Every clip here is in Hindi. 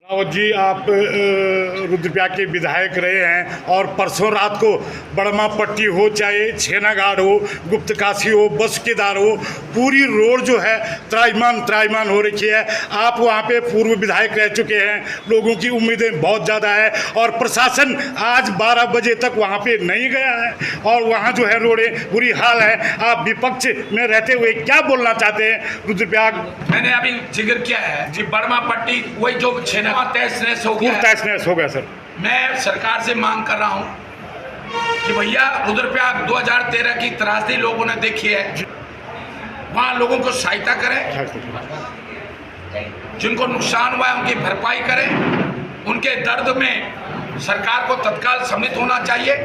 रावत जी, आप रुद्रप्रयाग के विधायक रहे हैं और परसों रात को बड़मा पट्टी हो, चाहे छेनागाड़ हो, गुप्तकाशी हो, बस केदार हो, पूरी रोड जो है त्राईमान हो रखी है। आप वहां पे पूर्व विधायक रह चुके हैं, लोगों की उम्मीदें बहुत ज़्यादा है और प्रशासन आज 12 बजे तक वहां पे नहीं गया है और वहां जो है रोडें बुरी हाल है। आप विपक्ष में रहते हुए क्या बोलना चाहते हैं रुद्रप्रयाग? मैंने अभी जिक्र किया है जी, बड़मा पट्टी वही जो छेना तहस हो गया सर। मैं सरकार से मांग कर रहा हूं कि भैया रुद्रप्रयाग 2013 की त्रासदी लोगों ने देखी है, वहां लोगों को सहायता करें, जिनको नुकसान हुआ है उनकी भरपाई करें। उनके दर्द में सरकार को तत्काल सम्मिलित होना चाहिए,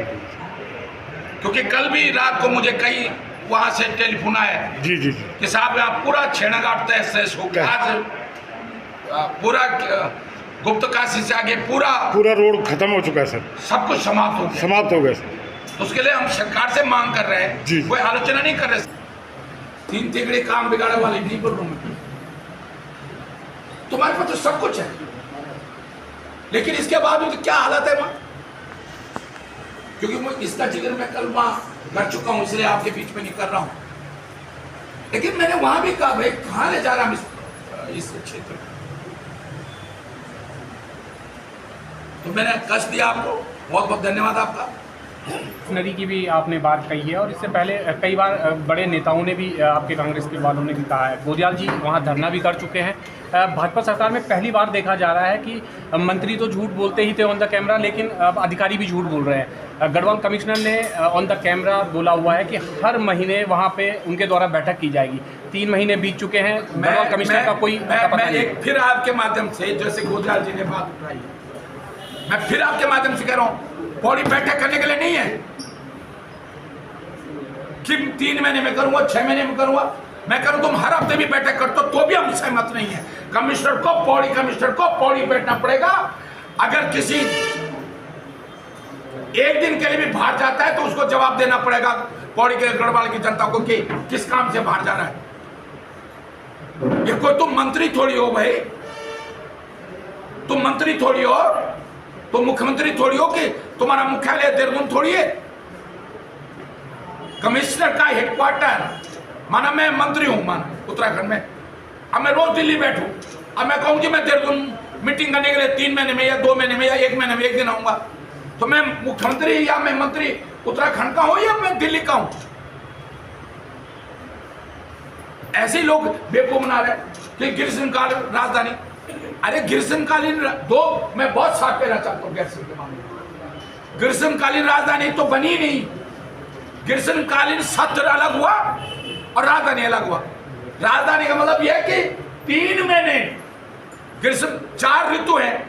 क्योंकि कल भी रात को मुझे कई वहां से टेलीफोन आया जी कि साहब यहाँ पूरा छेनाघाट तहस हो गया, आज पूरा गुप्तकाशी से आगे पूरा रोड खत्म हो चुका है सर, सब कुछ समाप्त हो गया सर। तो उसके लिए हम सरकार से मांग कर रहे हैं जी। कोई आलोचना नहीं कर रहे। 3 तिगड़ी काम बिगाड़े वाले नहीं बोल रहा हूं, तुम्हारे पास तो सब कुछ है, लेकिन इसके बावजूद क्या हालत है वहां? क्योंकि मैं इसका जिक्र मैं कल वहां कर चुका हूं, इसलिए आपके बीच में नहीं कर रहा हूं। लेकिन मैंने वहां भी कहा भाई कहां ले जा रहा हूं इस क्षेत्र में, तो मैंने कष्ट दिया आपको। बहुत बहुत धन्यवाद आपका। नदी की भी आपने बात कही है और इससे पहले कई बार बड़े नेताओं ने भी, आपके कांग्रेस के वालों ने भी कहा है। गोदियाल जी वहाँ धरना भी कर चुके हैं। भाजपा सरकार में पहली बार देखा जा रहा है कि मंत्री तो झूठ बोलते ही थे ऑन द कैमरा, लेकिन अब अधिकारी भी झूठ बोल रहे हैं। गढ़वाल कमिश्नर ने ऑन द कैमरा बोला हुआ है कि हर महीने वहाँ पे उनके द्वारा बैठक की जाएगी। 3 महीने बीत चुके हैं, गढ़वाल कमिश्नर का कोई पता नहीं। फिर आपके माध्यम से, जैसे गोदियाल जी ने बात उठाई, मैं फिर आपके माध्यम से कह रहा हूं, बॉडी बैठक करने के लिए नहीं है कि 3 महीने में करूंगा, 6 महीने में करूंगा। मैं करूं तुम हर हफ्ते भी बैठक करते हो तो भी हम सहमत नहीं है। कमिश्नर को पौड़ी बैठना पड़ेगा। अगर किसी एक दिन के लिए भी बाहर जाता है तो उसको जवाब देना पड़ेगा पौड़ी के गढ़वाल की जनता को कि किस काम से बाहर जा रहा है। ये कोई तुम मंत्री थोड़ी हो भाई, तुम मंत्री थोड़ी हो, तो मुख्यमंत्री थोड़ी हो कि तुम्हारा मुख्यालय देहरादून थोड़ी है। कमिश्नर का हेडक्वार्टर, माना मैं मंत्री हूं, माना उत्तराखंड में, अब मैं रोज दिल्ली बैठूं, अब मैं कहूं कि मैं देहरादून मीटिंग करने के लिए 3 महीने में या 2 महीने में या 1 महीने में 1 दिन आऊंगा, तो मैं मुख्यमंत्री या मैं मंत्री उत्तराखंड का हूं या मैं दिल्ली का हूं? ऐसे लोग बेवकूफ बना रहे कि ग्रीष्मकाल राजधानी। अरे ग्रीष्मकालीन मैं बहुत साफ कहना चाहता हूं गैरसैंण के मामले में, ग्रीष्मकालीन राजधानी तो बनी नहीं। ग्रीष्मकालीन सत्र अलग हुआ और राजधानी अलग हुआ। राजधानी का मतलब यह है कि 3 महीने ग्रीष्म, 4 ऋतु है,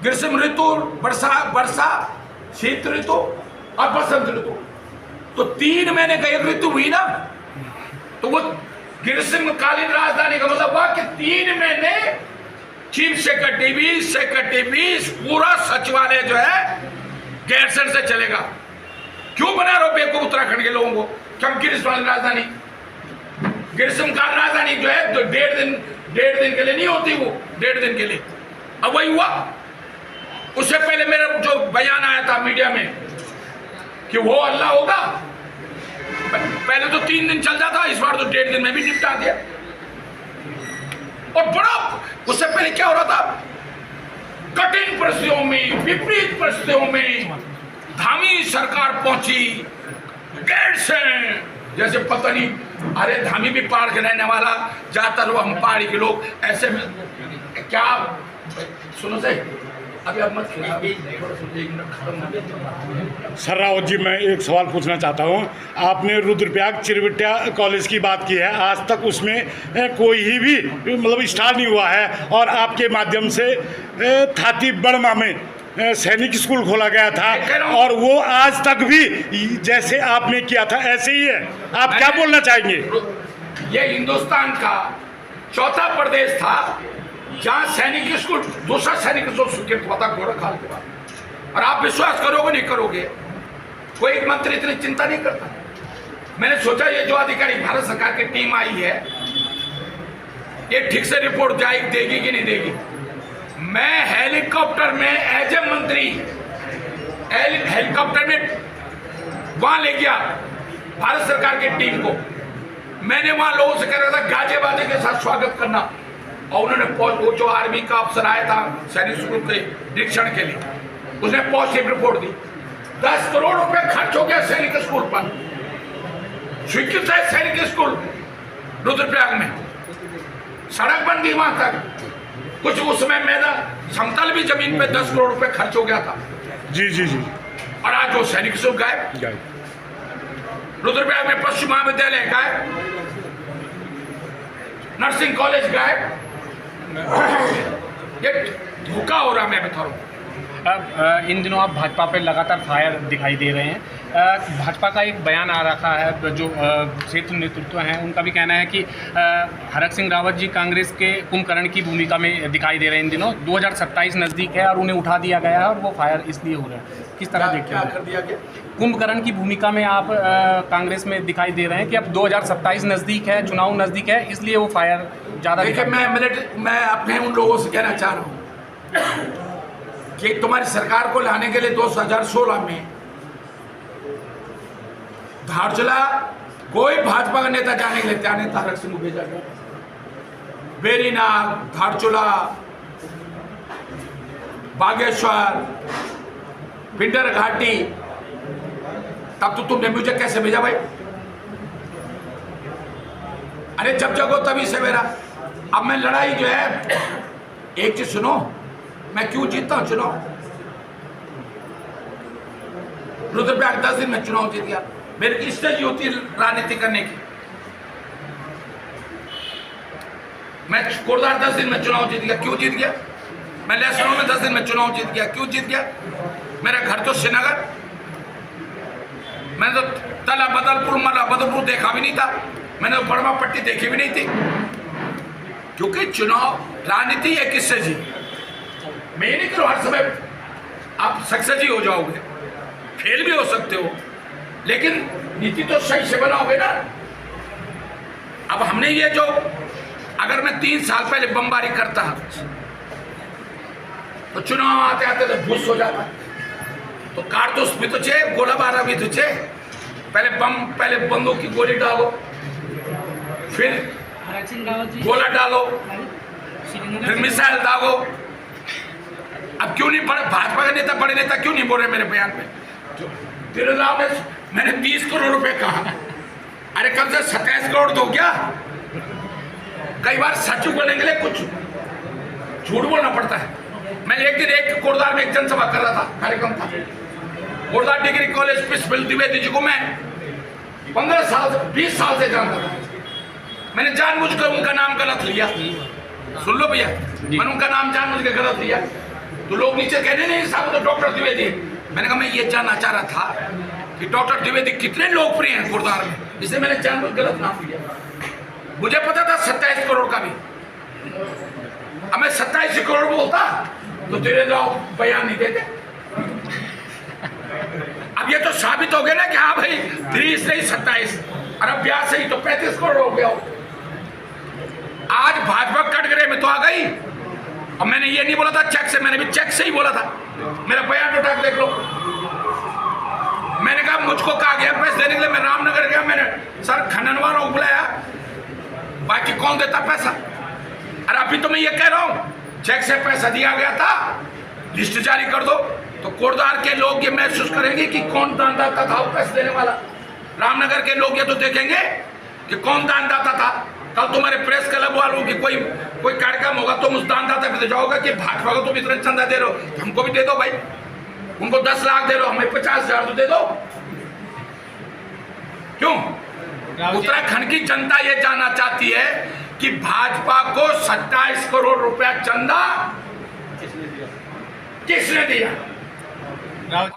ग्रीष्म ऋतु, वर्षा, शीत ऋतु और बसंत ऋतु। तो 3 महीने का एक ऋतु हुई ना, तो वो ग्रीष्मकालीन राजधानी का मतलब हुआ कि 3 महीने चीफ सेक्रेटरी पूरा सचिवालय जो है गैरसैंण से चलेगा। क्यों बना रहे हो बेवकूफ उत्तराखंड के लोगों को? क्यों ग्रीष्मकालीन राजधानी? ग्रीष्मकालीन राजधानी जो है तो 1.5 दिन के लिए नहीं होती, वो 1.5 दिन के लिए। अब वही हुआ। उससे पहले मेरा जो बयान आया था मीडिया में कि वो अल्लाह होगा, पहले तो 3 दिन चल जाता, इस बार तो 1.5 दिन में भी निपटा दिया। और बड़ा उससे पहले क्या हो रहा था, कठिन परिस्थितियों में, विपरीत परिस्थितियों में धामी सरकार पहुंची गैरसैंण, जैसे पता नहीं, अरे धामी भी पहाड़ के रहने वाला, ज्यादातर हम पहाड़ी के लोग, ऐसे में क्या सुनो सही, अभी आप मत सर। रावत जी, मैं एक सवाल पूछना चाहता हूँ। आपने रुद्रप्रयाग चिरविटिया कॉलेज की बात की है, आज तक उसमें कोई ही भी मतलब स्टार्ट नहीं हुआ है और आपके माध्यम से थाती बड़मा में सैनिक स्कूल खोला गया था और वो आज तक भी जैसे आपने किया था ऐसे ही है। आप क्या बोलना चाहेंगे? ये हिंदुस्तान का चौथा प्रदेश था जहां सैनिक स्कूल, दूसरा सैनिक स्कूल स्वीकृत हुआ था गोरखनाथ के बाद। और आप विश्वास करोगे नहीं करोगे, कोई एक मंत्री इतनी चिंता नहीं करता। मैंने सोचा ये जो अधिकारी भारत सरकार की टीम आई है, ये ठीक से रिपोर्ट देगी कि नहीं देगी। हेलीकॉप्टर में एज ए मंत्री हेलीकॉप्टर में वहां ले गया भारत सरकार की टीम को। मैंने वहां लोगों से कह रहा था गाजे बाजे के साथ स्वागत करना, और उन्होंने वो जो आर्मी का अफसर आया था सैनिक स्कूल के निरीक्षण के लिए, उसने पॉजिटिव रिपोर्ट दी। 10 करोड़ रुपए खर्च हो गया सैनिक स्कूल पर। स्वीकृत है सैनिक स्कूल रुद्रप्रयाग में, सड़क बन गई वहां तक। कुछ उस समय मैदान समतल भी जमीन पे 10 करोड़ रुपए खर्च हो गया था। जी जी जी। और आज वो सैनिक स्कूल गायब। रुद्रप्रयाग में पश्चिम महाविद्यालय गायब, नर्सिंग कॉलेज गायब। ये धोखा हो रहा, मैं बता रहा हूँ। अब इन दिनों आप भाजपा पर लगातार फायर दिखाई दे रहे हैं। भाजपा का एक बयान आ रखा है, जो क्षेत्र नेतृत्व हैं उनका भी कहना है कि हरक सिंह रावत जी कांग्रेस के कुंभकर्ण की भूमिका में दिखाई दे रहे हैं। इन दिनों 2027 नज़दीक है और उन्हें उठा दिया गया है, और वो फायर इसलिए हो रहे हैं। किस तरह देखते हैं? कर दिया गया? कुंभकर्ण की भूमिका में आप कांग्रेस में दिखाई दे रहे हैं कि अब 2027 नज़दीक है, चुनाव नज़दीक है, इसलिए वो फायर ज़्यादा। देखिए, मैं अपने उन लोगों से कहना चाह रहा हूँ कि तुम्हारी सरकार को लाने के लिए 2016 में धारचूला कोई भाजपा का नेता जाने के लिए तैयार नहीं था। हरक सिंह को भेजा गया। बेरीनाग, धारचूला, बागेश्वर, पिंडर घाटी, तब तो तुमने मुझे कैसे भेजा भाई? अरे जब जगो तभी से मेरा। अब मैं लड़ाई जो है, एक चीज सुनो, मैं क्यों जीतता हूं चुनाव? रुद्रप्रयाग 10 दिन में चुनाव जीत गया। मेरी की स्टेज होती है राजनीति करने की। मैं कोरदार 10 दिन में चुनाव जीत गया। क्यों जीत गया? मैं लहसुन में 10 दिन में चुनाव जीत गया। क्यों जीत गया? मेरा घर तो श्रीनगर, मैंने तो तला बदलपुर मरा बदलपुर देखा भी नहीं था, मैंने तो बड़वा पट्टी देखी भी नहीं थी। क्योंकि चुनाव राजनीति है, किससे जी? मैं ये नहीं करूँ हर समय आप सक्सेस ही हो जाओगे, फेल भी हो सकते हो, लेकिन नीति तो सही से बनाओगे ना। अब हमने ये जो, अगर मैं 3 साल पहले बमबारी करता तो चुनाव आते आते तो भूस हो जाता। तो कारतूस भी तो चाहिए, गोला बारा भी तो चाहिए। पहले बंदूक की गोली डालो, फिर गोला डालो, फिर मिसाइल दागो। अब क्यों नहीं भाजपा के नेता, बड़े नेता क्यों नहीं बोल रहे मेरे बयान पे? तिरुनाव में मैंने 20 करोड़ रुपए कहा, अरे कम से 27 करोड़ दो क्या? कई बार सच बोलने के लिए कुछ झूठ बोलना पड़ता है। मैं एक दिन एक कोरदार में एक जनसभा कर रहा था, कार्यक्रम था। कोरदार degree college principal Dwivedi ji को मैं 15 साल से 20 साल से जानता था। मैंने जानबूझकर उनका नाम गलत लिया। सुन लो भैया, मैंने उनका नाम जानबूझ के गलत लिया तो लोग नीचे कहने नहीं साहब तो डॉक्टर द्विवेदी। मैंने कहा मैं ये जानना चाह रहा था कि डॉक्टर द्विवेदी कितने लोकप्रिय हैं कोरदार में, इसलिए मैंने जानबूझ गलत नाम लिया। मुझे पता था 27 करोड़ का भी। अब मैं 27 करोड़ बोलता तो तेरे लोग बयान नहीं देते। अब ये तो साबित हो गया ना कि हाँ भाई 30 नहीं 27 और अब 82 ही तो 35 करोड़ हो गया। आज भाजपा कटघरे में तो आ गई। और मैंने ये नहीं बोला था चेक से, मैंने भी चेक से ही बोला था। मेरा बयान उठा के देख लो। मैंने कहा मुझको कहा गया पैसे देने के लिए, मैं रामनगर गया, मैंने सर खनन वालों को बुलाया, बाकी कौन देता पैसा? अरे अभी तो मैं ये कह रहा हूं चेक से पैसा दिया गया था, लिस्ट जारी कर दो तो कोरदार के लोग ये महसूस करेंगे कि कौन दानदाता था वो पैसे देने वाला। रामनगर के लोग ये तो देखेंगे कि कौन दानदाता था। कल तुम्हारे प्रेस क्लब वालों की कोई कार्यक्रम होगा, तुम उस दानदाता पे तो जाओगे कि भाजपा को तुम इतना चंदा दे रहे हो, हमको भी दे दो भाई। उनको 10 लाख दे रहे हो, हमें 50,000 तो दे दो। क्यों? उत्तराखंड की जनता ये जानना चाहती है कि भाजपा को 27 करोड़ रुपया चंदा किसने दिया?